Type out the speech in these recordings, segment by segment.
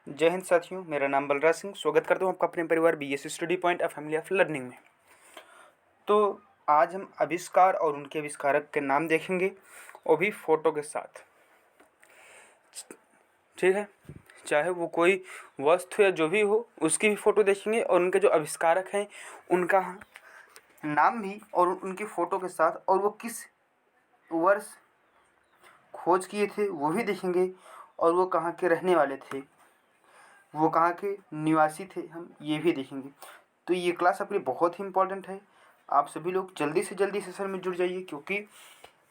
जय हिंद साथियों, मेरा नाम बलराज सिंह। स्वागत करता हूँ आपका अपने परिवार BSc study point a family of learning में। तो आज हम आविष्कार और उनके आविष्कारक के नाम देखेंगे, वो भी फ़ोटो के साथ। ठीक है, चाहे वो कोई वस्तु या जो भी हो, उसकी भी फ़ोटो देखेंगे और उनके जो आविष्कारक हैं उनका नाम भी और उनकी फ़ोटो के साथ, और वो किस वर्ष खोज किए थे वो भी देखेंगे, और वो कहाँ के रहने वाले थे, वो कहाँ के निवासी थे, हम ये भी देखेंगे। तो ये क्लास आपके लिए बहुत ही इम्पोर्टेंट है। आप सभी लोग जल्दी से जल्दी सेशन में जुड़ जाइए, क्योंकि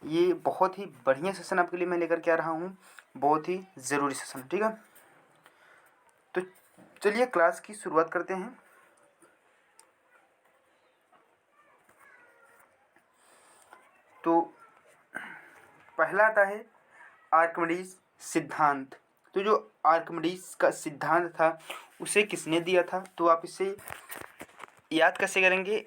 ये बहुत ही बढ़िया सेशन आपके लिए मैं लेकर के आ रहा हूँ, बहुत ही ज़रूरी सेशन। ठीक है, तो चलिए क्लास की शुरुआत करते हैं। तो पहला आता है आर्किमिडीज सिद्धांत। तो जो आर्किमिडीज का सिद्धांत था उसे किसने दिया था, तो आप इसे याद कैसे करेंगे।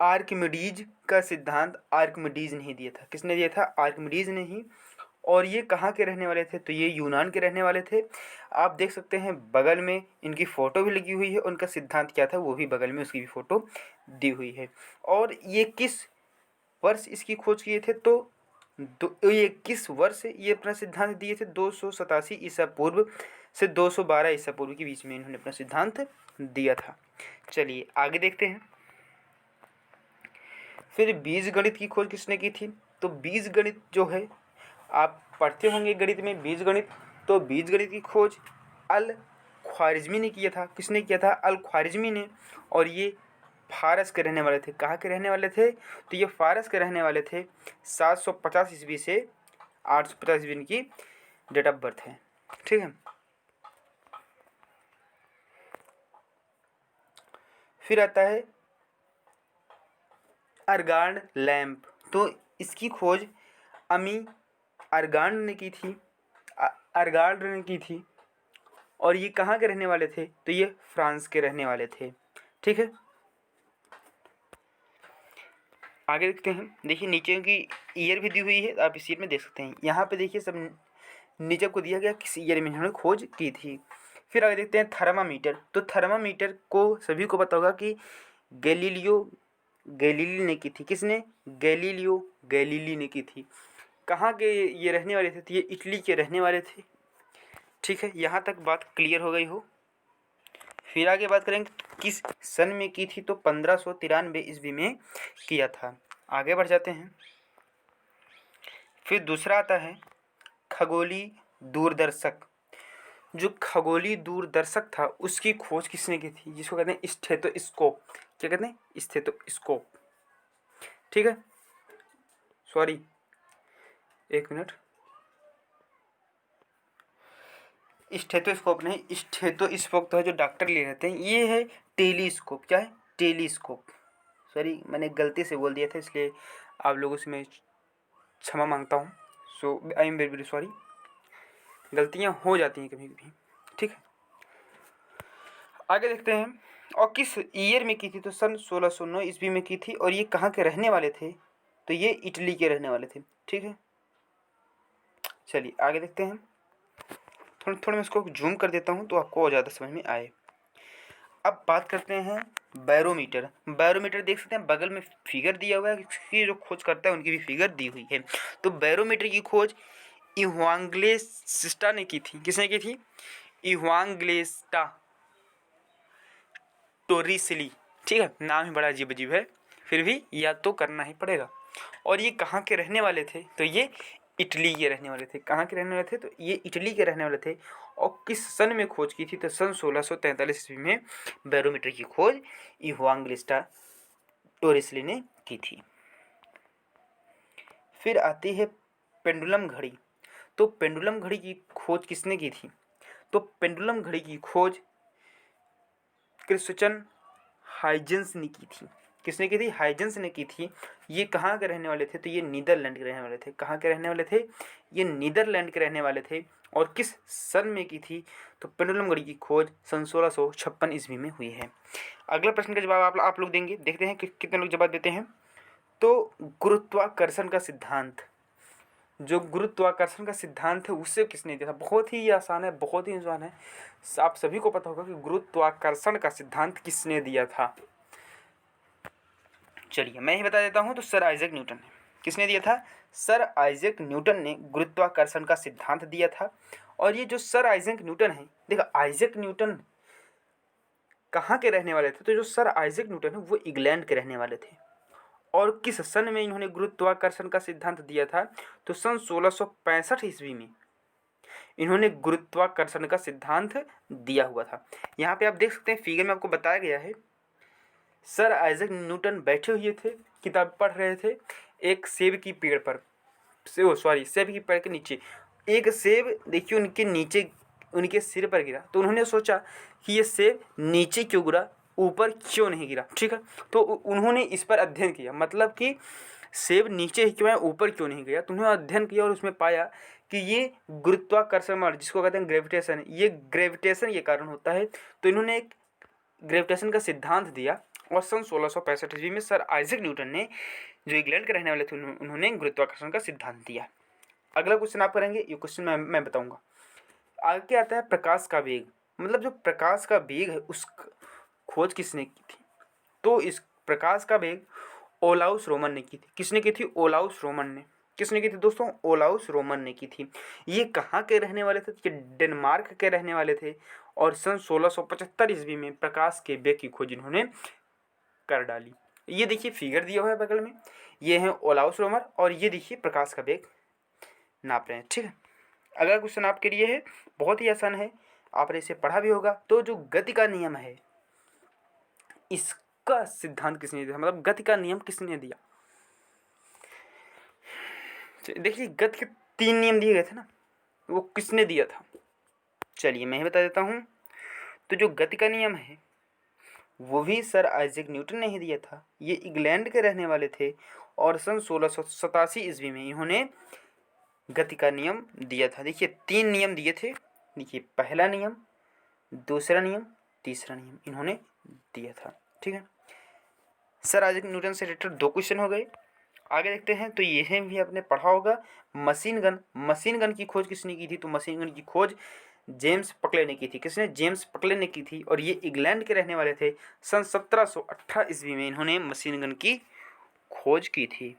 आर्किमिडीज का सिद्धांत आर्किमिडीज ने ही दिया था। किसने दिया था? आर्किमिडीज ने ही। और ये कहाँ के रहने वाले थे? तो ये यूनान के रहने वाले थे। आप देख सकते हैं बगल में इनकी फ़ोटो भी लगी हुई है, उनका सिद्धांत क्या था वो भी बगल में उसकी भी फ़ोटो दी हुई है। और ये किस वर्ष इसकी खोज किए थे? तो ये किस वर्ष ये अपना सिद्धांत दिए थे? 287 ईसा पूर्व से 212 ईसा पूर्व के बीच में इन्होंने अपना सिद्धांत दिया था। चलिए आगे देखते हैं। फिर बीजगणित की खोज किसने की थी? तो बीजगणित जो है, आप पढ़ते होंगे गणित में बीजगणित। तो बीजगणित की खोज अल ख्वारिज़मी ने किया था। किसने किया था? अल ख्वारिज़मी ने। और ये फारस के रहने वाले थे। कहाँ के रहने वाले थे? तो ये फारस के रहने वाले थे। 750 ईस्वी से 850 ईस्वी इनकी डेट ऑफ बर्थ है। ठीक है, फिर आता है अर्गान लैंप। तो इसकी खोज अमी अर्गान ने की थी। अर्गान ने की थी। और ये कहाँ के रहने वाले थे? तो ये फ्रांस के रहने वाले थे। ठीक है, आगे देखते हैं। देखिए नीचे की ईयर भी दी हुई है, आप इस ईयर में देख सकते हैं। यहाँ पे देखिए सब नीचे को दिया गया किस ईयर में इन्होंने खोज की थी। फिर आगे देखते हैं थर्मामीटर। तो थर्मामीटर को सभी को पता होगा कि गैलीलियो गैलीली ने की थी। किसने? गैलीलियो गैलीली ने की थी। कहाँ के ये रहने वाले थे? तो ये इटली के रहने वाले थे। ठीक है, यहाँ तक बात क्लियर हो गई हो। फिर आगे बात करेंगे किस सन में की थी? तो 1593 ईस्वी में किया था। आगे बढ़ जाते हैं। फिर दूसरा आता है खगोली दूरदर्शक। जो खगोली दूरदर्शक था उसकी खोज किसने की थी? जिसको कहते हैं स्टेथोस्कोप। क्या कहते हैं? स्टेथोस्कोप। ठीक है, सॉरी एक मिनट, स्टेथोस्कोप नहीं, स्टेथोस्कोप तो है जो डॉक्टर ले रहते हैं, ये है टेलीस्कोप। क्या है? टेलीस्कोप। सॉरी, मैंने गलती से बोल दिया था, इसलिए आप लोगों से मैं क्षमा मांगता हूँ। So I am very very sorry, गलतियाँ हो जाती हैं कभी कभी। ठीक है, आगे देखते हैं। और किस ईयर में की थी? तो सन 1609 ईस्वी में की थी। और ये कहाँ के रहने वाले थे? तो ये इटली के रहने वाले थे। ठीक है, चलिए आगे देखते हैं। थोड़ा मैं इसको जूम कर देता हूँ तो आपको और ज़्यादा समझ में आए। अब बात करते हैं बैरोमीटर। बैरोमीटर देख सकते हैं बगल में फिगर दिया हुआ है, इसकी जो खोज करता है उनकी भी फिगर दी हुई है। तो बैरोमीटर की खोज इवांगेलिस्टा ने की थी। किसने की थी? इवांगेलिस्टा टोरिसेली। ठीक है, नाम ही बड़ा अजीब अजीब है, फिर भी याद तो करना ही पड़ेगा। और ये कहाँ के रहने वाले थे? तो ये इटली के रहने वाले थे। कहाँ के रहने वाले थे? तो ये इटली के रहने वाले थे। और किस सन में खोज की थी? तो सन 1643 ईस्वी में बैरोमीटर की खोज इवांगेलिस्टा टोरिसेली ने की थी। फिर आती है पेंडुलम घड़ी। तो पेंडुलम घड़ी की खोज किसने की थी? तो पेंडुलम घड़ी की खोज क्रिश्चियन हाइजेंस ने की थी। किसने की थी? हाइजेंस ने की थी। ये कहाँ के रहने वाले थे? तो ये नीदरलैंड के रहने वाले थे। कहाँ के रहने वाले थे? ये नीदरलैंड के रहने वाले थे। और किस सन में की थी? तो पेंडुलम घड़ी की खोज सन 1656 ईस्वी में हुई है। अगला प्रश्न का जवाब आप लोग देंगे। देखते हैं कि कितने लोग जवाब देते हैं। तो गुरुत्वाकर्षण का सिद्धांत, जो गुरुत्वाकर्षण का सिद्धांत है उसे किसने दिया था? बहुत ही आसान है, बहुत ही आसान है। आप सभी को पता होगा कि गुरुत्वाकर्षण का सिद्धांत किसने दिया था। चलिए मैं ही बता देता हूँ। तो सर आइजैक न्यूटन ने। किसने दिया था? सर आइजैक न्यूटन ने गुरुत्वाकर्षण का सिद्धांत दिया था। और ये जो सर आइजैक न्यूटन है, देखो आइजैक न्यूटन कहाँ के रहने वाले थे? तो जो सर आइजैक न्यूटन है वो इंग्लैंड के रहने वाले थे। और किस सन में इन्होंने गुरुत्वाकर्षण का सिद्धांत दिया था? तो सन 1665 ईस्वी में इन्होंने गुरुत्वाकर्षण का सिद्धांत दिया हुआ था। यहाँ पे आप देख सकते हैं, फिगर में आपको बताया गया है। सर आइजैक न्यूटन बैठे हुए थे, किताब पढ़ रहे थे एक सेब की पेड़ पर, सेब की पेड़ के नीचे एक सेब देखिए उनके नीचे, उनके सिर पर गिरा। तो उन्होंने सोचा कि ये सेब नीचे क्यों गिरा, ऊपर क्यों नहीं गिरा। ठीक है, तो उन्होंने इस पर अध्ययन किया, मतलब कि सेब नीचे ही क्यों है, ऊपर क्यों नहीं गया। तो उन्होंने अध्ययन किया और उसमें पाया कि ये गुरुत्वाकर्षण बल, जिसको कहते हैं ग्रेविटेशन, ये ग्रेविटेशन ये कारण होता है। तो इन्होंने एक ग्रेविटेशन का सिद्धांत दिया और सन 1665 ईस्वी में सर आइजैक न्यूटन ने, जो इंग्लैंड के रहने वाले थे, उन्होंने गुरुत्वाकर्षण का सिद्धांत दिया। अगला क्वेश्चन आप करेंगे, ये क्वेश्चन मैं बताऊंगा। आगे आता है प्रकाश का वेग, मतलब जो प्रकाश का वेग है उस खोज किसने की थी? तो इस प्रकाश का वेग ओलाउस रोमन ने की थी। किसने की थी? ओलाउस रोमन ने। किसने की थी दोस्तों? ओलाउस रोमन ने की थी। ये कहाँ के रहने वाले थे? ये डेनमार्क के रहने वाले थे। और सन 1675 ईस्वी में प्रकाश के वेग की खोज इन्होंने कर डाली। ये देखिए फिगर दिया हुआ है बगल में, ये है ओलाउस रोमन और ये देखिए प्रकाश का वेग नाप रहे हैं। ठीक है, अगला क्वेश्चन आपके लिए है, बहुत ही आसान है, आपने इसे पढ़ा भी होगा। तो जो गति का नियम है इसका सिद्धांत किसने दिया? मतलब गति का नियम किसने दिया? देखिए गति के 3 नियम दिए गए थे ना, वो किसने दिया था? चलिए मैं ही बता देता हूँ। तो जो गति का नियम है वो भी सर आइजैक न्यूटन ने ही दिया था। ये इंग्लैंड के रहने वाले थे और सन 1687 ईस्वी में इन्होंने गति का नियम दिया था। देखिए 3 नियम दिए थे। देखिए पहला नियम, दूसरा नियम, तीसरा नियम इन्होंने दिया था। ठीक है, सर आइजैक न्यूटन से रिलेटेड 2 क्वेश्चन हो गए। आगे देखते हैं। तो ये भी आपने पढ़ा होगा मशीन गन। मशीन गन की खोज किसने की थी? तो मशीन गन की खोज जेम्स पकले ने की थी। किसने? जेम्स पकले ने की थी। और ये इंग्लैंड के रहने वाले थे। सन 1718 ईस्वी में इन्होंने मशीन गन की खोज की थी।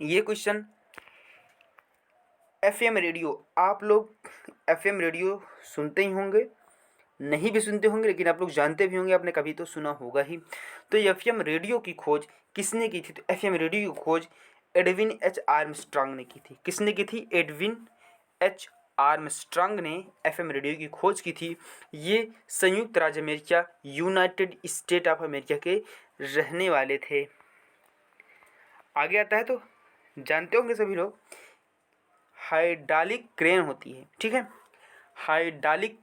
ये क्वेश्चन एफएम रेडियो, आप लोग एफएम रेडियो सुनते ही होंगे, नहीं भी सुनते होंगे लेकिन आप लोग जानते भी होंगे, आपने कभी तो सुना होगा ही। तो एफएम रेडियो की खोज किसने की थी? तो एफएम रेडियो की खोज एडविन एच आर्मस्ट्रांग ने की थी। किसने की थी? एडविन एच आर्मस्ट्रांग ने एफएम रेडियो की खोज की थी। ये संयुक्त राज्य America, United state of America के रहने वाले थे। आगे आता है, तो जानते होंगे सभी लोग हाइड्रोलिक क्रेन होती है। ठीक है, हाइड्रोलिक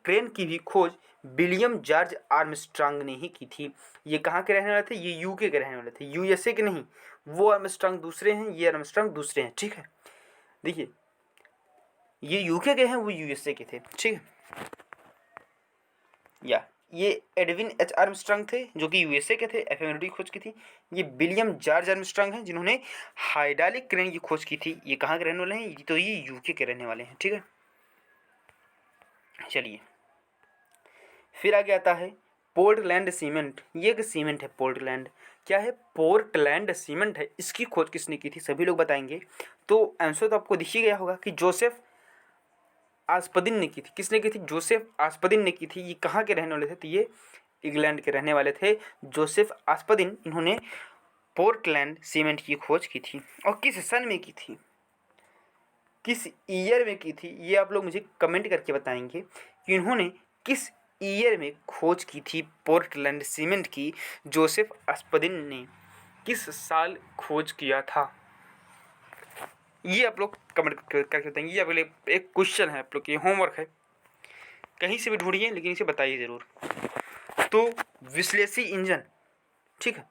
क्रेन की भी खोज विलियम जॉर्ज आर्मस्ट्रांग ने ही की थी। ये कहाँ के रहने वाले थे? ये यूके के रहने वाले थे, यूएसए के नहीं। वो आर्मस्ट्रांग दूसरे हैं, ये आर्मस्ट्रांग दूसरे हैं। ठीक है, देखिए ये यूके के हैं, वो यूएसए के थे। ठीक है, या ये एडविन एच आर्मस्ट्रांग थे जो कि यूएसए के थे, एफएम रेडियो की खोज की थी। ये विलियम जॉर्ज आर्मस्ट्रांग हैं जिन्होंने हाइड्रोलिक क्रेन की खोज की थी। ये कहाँ के रहने वाले हैं? तो ये यूके के रहने वाले हैं। ठीक है, चलिए फिर आगे आता है पोर्टलैंड सीमेंट। ये एक सीमेंट है पोर्टलैंड। क्या है? पोर्टलैंड सीमेंट है। इसकी खोज किसने की थी? सभी लोग बताएंगे। तो आंसर तो आपको दिख ही गया होगा कि जोसेफ आस्पदिन ने की थी। किसने की थी? जोसेफ आस्पदिन ने की थी। ये कहाँ के रहने वाले थे? तो ये इंग्लैंड के रहने वाले थे, जोसेफ आस्पदिन। इन्होंने पोर्टलैंड सीमेंट की खोज की थी। और किस सन में की थी, किस ईयर में की थी, ये आप लोग मुझे कमेंट करके बताएंगे कि इन्होंने किस ईयर में खोज की थी पोर्टलैंड सीमेंट की। जोसेफ आस्पदिन ने किस साल खोज किया था, ये आप लोग कमेंट करके बताएंगे। ये आपके लिए एक क्वेश्चन है, आप लोग की होमवर्क है, कहीं से भी ढूंढिए लेकिन इसे बताइए ज़रूर। तो विश्लेषी इंजन, ठीक है,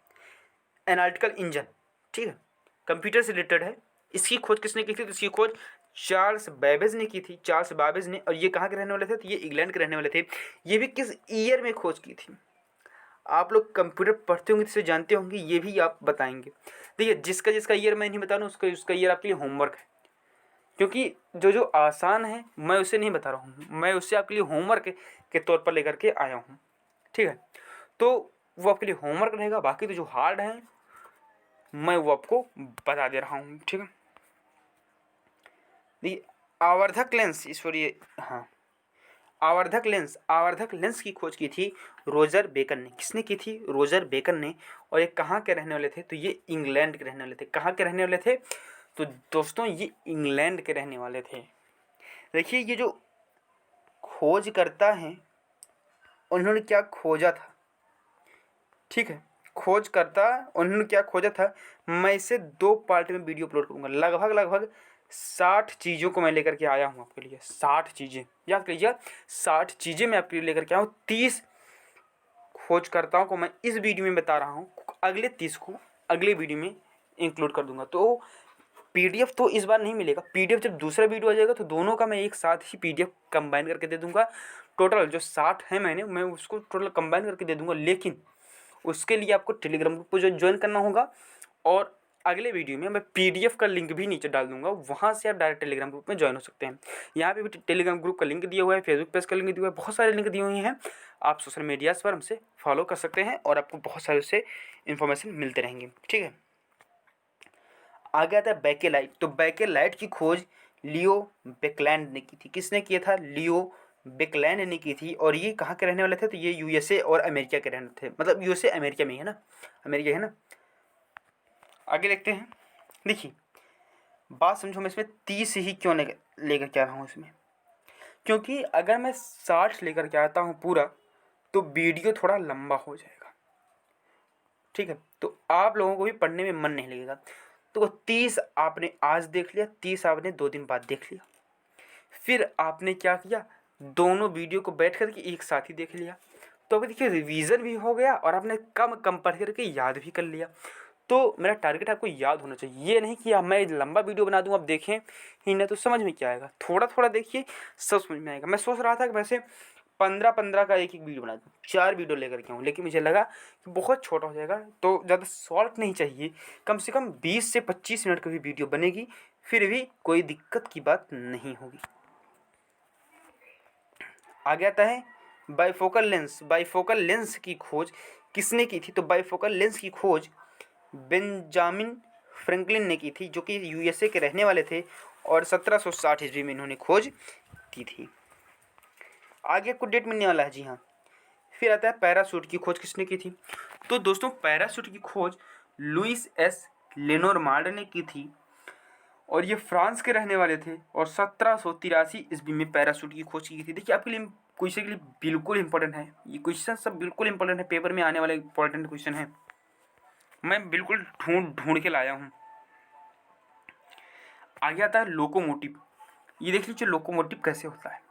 एनालिटिकल इंजन, ठीक है, कंप्यूटर से रिलेटेड है। इसकी खोज किसने की थी? तो इसकी खोज चार्ल्स बैबेज ने की थी, चार्ल्स बैबेज ने। और ये कहाँ के रहने वाले थे? तो ये इंग्लैंड के रहने वाले थे। ये भी किस ईयर में खोज की थी? आप लोग कंप्यूटर पढ़ते होंगे तो जानते होंगे, ये भी आप बताएंगे। देखिए जिसका जिसका ईयर मैं नहीं बता रहा हूँ उसका उसका ईयर आपके लिए होमवर्क है, क्योंकि जो जो आसान है मैं उसे नहीं बता रहा हूँ, मैं उससे आपके लिए होमवर्क के तौर पर लेकर के आया हूँ। ठीक है, तो वो आपके लिए होमवर्क रहेगा, बाकी तो जो हार्ड है मैं वो आपको बता दे रहा हूँ। ठीक है, देखिए आवर्धक लेंस, ईश्वरीय, हाँ आवर्धक लेंस की खोज की थी रोजर बेकन ने। किसने की थी? रोजर बेकन ने। और ये कहाँ के रहने वाले थे? तो ये इंग्लैंड के रहने वाले थे। कहाँ के रहने वाले थे? तो दोस्तों ये इंग्लैंड के रहने वाले थे। देखिए ये जो खोज करता है उन्होंने क्या खोजा था, ठीक है, खोज करता उन्होंने क्या खोजा था, मैं इसे 2 पार्ट में वीडियो अपलोड करूँगा। लगभग 60 चीज़ों को मैं लेकर के आया हूँ आपके लिए। 60 चीज़ें याद कीजिए, 60 चीज़ें मैं आपके लिए लेकर के आया हूँ। 30 खोजकर्ताओं को मैं इस वीडियो में बता रहा हूँ, अगले 30 को अगले वीडियो में इंक्लूड कर दूंगा। तो पीडीएफ तो इस बार नहीं मिलेगा, पीडीएफ जब दूसरा वीडियो आ जाएगा तो दोनों का मैं एक साथ ही पीडीएफ कंबाइन करके दे दूंगा। टोटल जो 60 है मैं उसको टोटल कंबाइन करके दे दूंगा, लेकिन उसके लिए आपको टेलीग्राम ग्रुप पर ज्वाइन करना होगा। और अगले वीडियो में मैं पीडीएफ का लिंक भी नीचे डाल दूंगा, वहाँ से आप डायरेक्ट टेलीग्राम ग्रुप में ज्वाइन हो सकते हैं। यहाँ पे भी टेलीग्राम ग्रुप का लिंक दिया हुआ है, फेसबुक पेज का लिंक दिया हुआ है, बहुत सारे लिंक दिए हुए हैं। आप सोशल मीडियाज़ पर हमसे फॉलो कर सकते हैं और आपको बहुत सारे उससे इन्फॉर्मेशन मिलते रहेंगे। ठीक है, आगे आता है बैकेलाइट। तो बैकेलाइट की खोज लियो बेकलैंड ने की थी। किसने किया था? लियो बेकलैंड ने की थी। और ये कहाँ के रहने वाले थे? तो ये यूएसए और अमेरिका के रहने थे, मतलब यूएसए अमेरिका में है ना, अमेरिका है ना। आगे देखते हैं। देखिए बात समझो, मैं इसमें 30 ही क्यों लेकर के आ रहा हूँ इसमें, क्योंकि अगर मैं 60 लेकर के आता हूँ पूरा तो वीडियो थोड़ा लंबा हो जाएगा। ठीक है, तो आप लोगों को भी पढ़ने में मन नहीं लगेगा। तो 30 आपने आज देख लिया, 30 आपने 2 दिन बाद देख लिया, फिर आपने क्या किया, दोनों वीडियो को बैठ करके एक साथ ही देख लिया। तो अभी देखिए रिवीजन भी हो गया और आपने कम कम पढ़ करके याद भी कर लिया। तो मेरा टारगेट आपको याद होना चाहिए, ये नहीं कि अब मैं लंबा वीडियो बना दूँ, अब देखें ही ना तो समझ में क्या आएगा। थोड़ा थोड़ा देखिए सब समझ में आएगा। मैं सोच रहा था कि वैसे 15-15 का एक वीडियो बना दूँ, 4 वीडियो लेकर के आऊँ, लेकिन मुझे लगा कि बहुत छोटा हो जाएगा, तो ज़्यादा शॉर्ट नहीं चाहिए, कम से कम 20 से 25 मिनट की भी वीडियो बनेगी, फिर भी कोई दिक्कत की बात नहीं होगी। आगे आता है बाइफोकल लेंस। बाइफोकल लेंस की खोज किसने की थी? तो बाइफोकल लेंस की खोज बेंजामिन फ्रैंकलिन ने की थी, जो कि यूएसए के रहने वाले थे और 1760 ईस्वी में इन्होंने खोज की थी। आगे आपको डेट मिलने वाला है, जी हाँ। फिर आता है पैराशूट की खोज किसने की थी? तो दोस्तों पैराशूट की खोज लुइस एस लेनोर्मांड ने की थी और ये फ्रांस के रहने वाले थे और 1783 ईस्वी में पैराशूट की खोज की थी। देखिए आपके लिए क्वेश्चन के लिए बिल्कुल इंपॉर्टेंट है, ये क्वेश्चन सब बिल्कुल इंपॉर्टेंट है, पेपर में आने वाले इंपॉर्टेंट क्वेश्चन है, मैं बिल्कुल ढूंढ ढूंढ के लाया हूँ। आगे आता है लोकोमोटिव। ये देख लीजिए लोकोमोटिव कैसे होता है,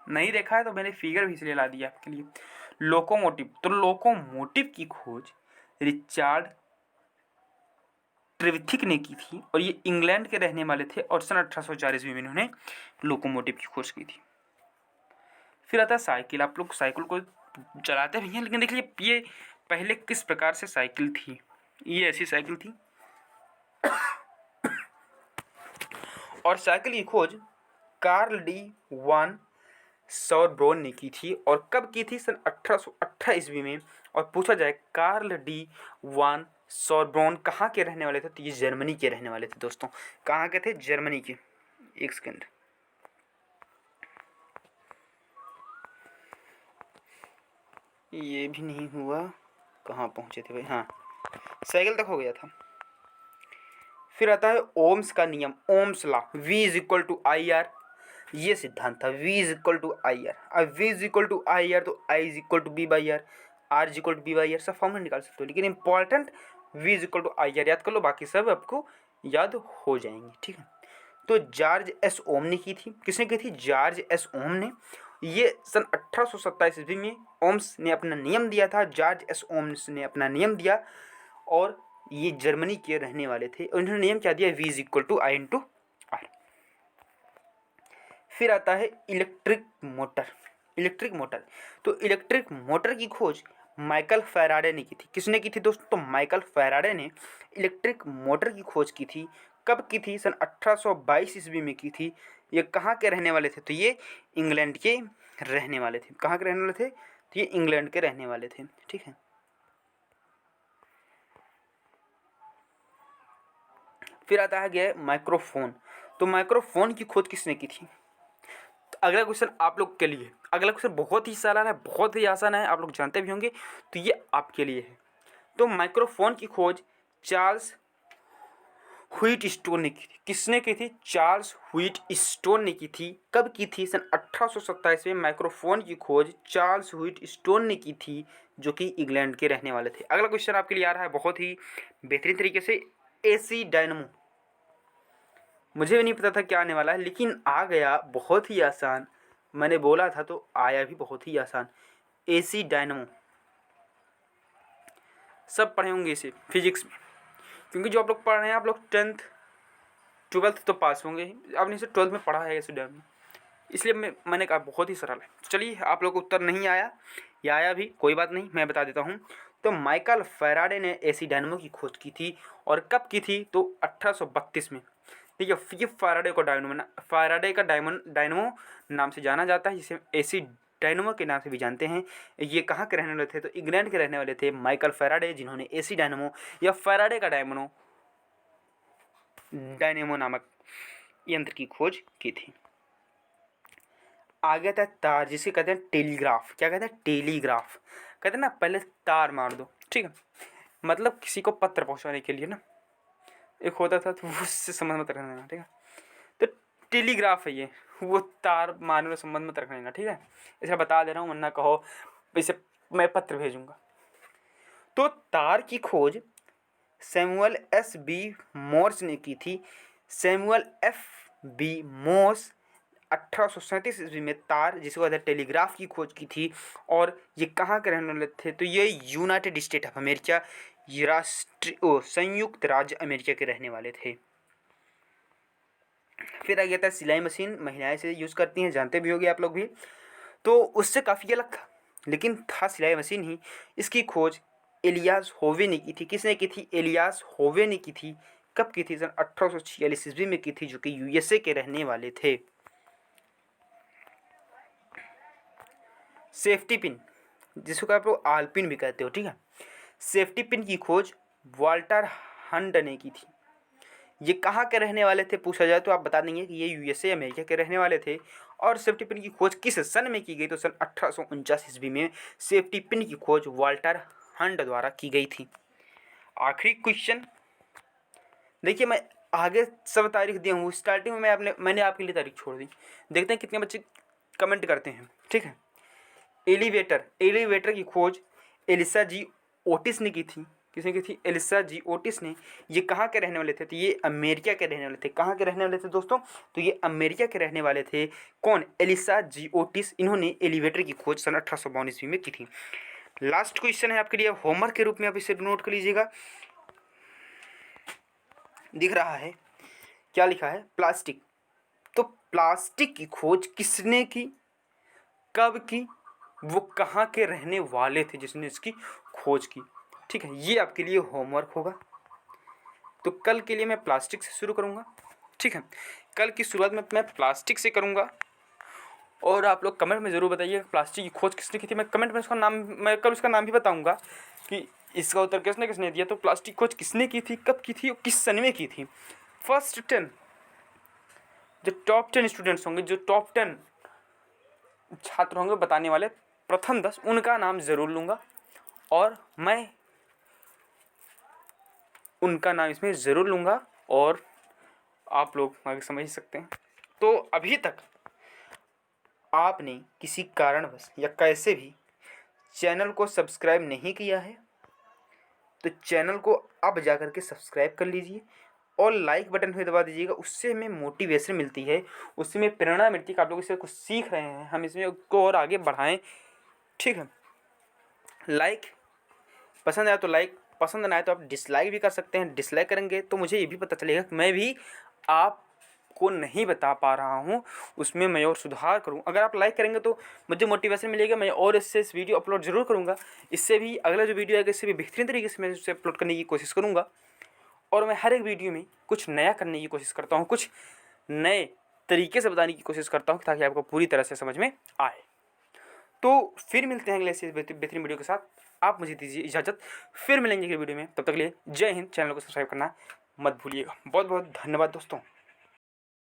नहीं देखा है तो मैंने फिगर भी इसलिए ला दिया आपके लिए। लोकोमोटिव, तो लोकोमोटिव की खोज रिचार्ड ट्रेविथिक ने की थी और ये इंग्लैंड के रहने वाले थे और सन 1804 ईस्वी में इन्होंने लोकोमोटिव की खोज की थी। फिर आता है साइकिल। आप लोग साइकिल को चलाते भी हैं, लेकिन देखिए ये पहले किस प्रकार से साइकिल थी। ये ऐसी साइकिल थी और साइकिल की खोज कार्ल डी वान सॉरब्रोन ने की थी। और कब की थी? सन 1818 ईस्वी में। और पूछा जाए कार्ल डी वान सॉरब्रोन कहाँ के रहने वाले थे? तो ये जर्मनी के रहने वाले थे दोस्तों। कहाँ के थे? जर्मनी के। एक सेकेंड, ये भी नहीं हुआ, कहाँ पहुँचे थे भाई? हाँ साइकिल तक हो गया था। फिर आता है ओम्स का नियम, Ohm's law, V is equal to I R. ये सिद्धांत था, V is equal to I R. अब V is equal to I R तो I is equal to B by R, R is equal to B by R, सब formula निकाल सकते हो, लेकिन important V is equal to I R याद कर लो, बाकी सब आपको याद हो जाएंगे। ठीक है, तो जॉर्ज एस ओम ने की थी। किसने की थी? जॉर्ज एस ओम ने। ये सन 1827 ईस्वी में ओम्स ने अपना नियम दिया था, जॉर्ज एस ओम्स ने अपना नियम दिया और ये जर्मनी के रहने वाले थे। उन्होंने नियम क्या दिया? V is equal to I into R. फिर आता है इलेक्ट्रिक मोटर। इलेक्ट्रिक मोटर, तो इलेक्ट्रिक मोटर की खोज माइकल फैराडे ने की थी। किसने की थी दोस्तों? तो माइकल फैराडे ने इलेक्ट्रिक मोटर की खोज की थी। कब की थी? सन 1822 ईस्वी में की थी। ये कहाँ के रहने वाले थे? तो ये इंग्लैंड के रहने वाले थे। कहाँ के रहने वाले थे? तो ये इंग्लैंड के रहने वाले थे। ठीक है। फिर आता है गया माइक्रोफोन। तो माइक्रोफोन की खोज किसने की थी? तो अगला क्वेश्चन आप लोग के लिए, अगला क्वेश्चन बहुत ही सारा है, बहुत ही आसान है, आप लोग जानते भी होंगे, तो ये आपके लिए है। तो माइक्रोफोन की खोज चार्ल्स व्हीट स्टोन ने की थी। किसने की थी? चार्ल्स व्हीट स्टोन ने की थी। कब की थी? सन 1827 में माइक्रोफोन की खोज चार्ल्स व्हीट स्टोन ने की थी, जो कि इंग्लैंड के रहने वाले थे। अगला क्वेश्चन आपके लिए आ रहा है बहुत ही बेहतरीन तरीके से, एसी डायनमो। मुझे भी नहीं पता था क्या आने वाला है, लेकिन आ गया बहुत ही आसान। मैंने बोला था तो आया भी बहुत ही आसान। एसी डायनमो सब पढ़े होंगे इसे फिजिक्स में, क्योंकि जो आप लोग पढ़ रहे हैं, आप लोग 10th 12th तो पास होंगे ही। आपने इसे 12th में पढ़ा है एसी डायनमो, इसलिए मैंने कहा बहुत ही सरल है। चलिए, आप लोग को उत्तर नहीं आया या आया भी, कोई बात नहीं, मैं बता देता हूँ। तो माइकल फैराडे ने एसी डायनमो की खोज की थी। और कब की थी? तो 1832 में। ठीक है। ये फैराडे का डायनमो नाम से जाना जाता है, जिसे एसी डायनमो के नाम से भी जानते हैं। ये कहाँ के रहने वाले थे? तो इंग्लैंड के रहने वाले थे माइकल फैराडे, जिन्होंने एसी डायनमो या फैराडे का डायनेमो नामक यंत्र की खोज की थी। आगे था तार, जिसे कहते हैं टेलीग्राफ। क्या कहते हैं? टेलीग्राफ। कहते हैं ना, पहले तार मार दो, ठीक है, मतलब किसी को पत्र पहुंचाने के लिए ना, एक होता था, तो उससे संबंध मत रखना, ठीक है। तो टेलीग्राफ है ये, वो तार मारने में संबंध मत रखना, ठीक है, इसे बता दे रहा हूँ, वरना कहो इसे मैं पत्र भेजूंगा। तो तार की खोज सैमुअल एस बी मोर्स ने की थी। सैमुअल एफ बी मोर्स 1837 ईस्वी में तार, जिसको कहते हैं टेलीग्राफ, की खोज की थी। और ये कहाँ के रहने वाले थे? तो ये यूनाइटेड स्टेट ऑफ अमेरिका, संयुक्त राज्य अमेरिका के रहने वाले थे। फिर आ गया था सिलाई मशीन। महिलाएं से यूज़ करती हैं, जानते भी होंगे आप लोग भी। तो उससे काफ़ी अलग था, लेकिन था सिलाई मशीन ही। इसकी खोज एलियास होवे ने की थी। किसने की थी? एलियास होवे ने की थी। कब की थी? सन 1846 ईस्वी में की थी, जो कि यूएसए के रहने वाले थे। सेफ्टी पिन, जिसको आप लोग आलपिन भी कहते हो, ठीक है। सेफ्टी पिन की खोज वाल्टर हंड ने की थी। ये कहाँ के रहने वाले थे पूछा जाए तो आप बता देंगे कि ये यूएसए अमेरिका के रहने वाले थे। और सेफ्टी पिन की खोज किस सन में की गई? तो सन 1849 ईस्वी में सेफ्टी पिन की खोज वाल्टर हंड द्वारा की गई थी। आखिरी क्वेश्चन देखिए, मैं आगे सब तारीख दिया हूँ, स्टार्टिंग में मैंने आपके लिए तारीख छोड़ दी। देखते हैं कितने बच्चे कमेंट करते हैं, ठीक है। एलिवेटर की खोज एलिसा जी ओटिस ने की थी। किसने की थी? एलिसा जी ओटिस ने। ये कहाँ के रहने वाले थे? तो ये अमेरिका के रहने वाले थे। कहाँ के रहने वाले थे दोस्तों? तो ये अमेरिका के रहने वाले थे। कौन? एलिसा जी ओटिस। इन्होंने एलिवेटर की खोज सन 1852 ईस्वी में की थी। लास्ट क्वेश्चन है आपके लिए, होमवर्क के रूप में आप इसे नोट कर लीजिएगा। दिख रहा है क्या लिखा है? प्लास्टिक। तो प्लास्टिक की खोज किसने की, कब की, वो कहाँ के रहने वाले थे जिसने इसकी खोज की, ठीक है। ये आपके लिए होमवर्क होगा। तो कल के लिए मैं प्लास्टिक से शुरू करूँगा, ठीक है। कल की शुरुआत में मैं प्लास्टिक से करूँगा। और आप लोग कमेंट में ज़रूर बताइए प्लास्टिक की खोज किसने की थी। मैं कमेंट में उसका नाम, मैं कल उसका नाम भी बताऊँगा कि इसका उत्तर किसने किसने दिया। तो प्लास्टिक खोज किसने की थी, कब की थी और किस सन में की थी। फर्स्ट 10 जो टॉप 10 स्टूडेंट्स होंगे, जो टॉप 10 छात्र होंगे बताने वाले, प्रथम 10 उनका नाम ज़रूर लूँगा। और मैं उनका नाम इसमें ज़रूर लूँगा। और आप लोग आगे समझ सकते हैं। तो अभी तक आपने किसी कारणवश या कैसे भी चैनल को सब्सक्राइब नहीं किया है, तो चैनल को अब जा कर के सब्सक्राइब कर लीजिए और लाइक बटन भी दबा दीजिएगा। उससे हमें मोटिवेशन मिलती है, उससे हमें प्रेरणा मिलती है कि आप लोग इससे कुछ सीख रहे हैं, हम इसमें को और आगे बढ़ाएं, ठीक है। लाइक पसंद आया तो लाइक, पसंद ना आए तो आप डिसलाइक भी कर सकते हैं। डिसलाइक करेंगे तो मुझे ये भी पता चलेगा कि मैं भी आप आपको नहीं बता पा रहा हूँ उसमें मैं और सुधार करूँ। अगर आप लाइक करेंगे तो मुझे मोटिवेशन मिलेगा, मैं और इससे इस वीडियो अपलोड ज़रूर करूँगा। इससे भी अगला जो वीडियो आएगा इससे भी बेहतरीन तरीके से मैं उसे अपलोड करने की कोशिश करूँगा। और मैं हर एक वीडियो में कुछ नया करने की कोशिश करता हूँ, कुछ नए तरीके से बताने की कोशिश करता हूँ ताकि आपको पूरी तरह से समझ में आए। तो फिर मिलते हैं अगले ऐसे बेहतरीन वीडियो के साथ। आप मुझे दीजिए इजाज़त, फिर मिलेंगे अगले वीडियो में। तब तक के लिए जय हिंद। चैनल को सब्सक्राइब करना मत भूलिएगा। बहुत बहुत धन्यवाद दोस्तों।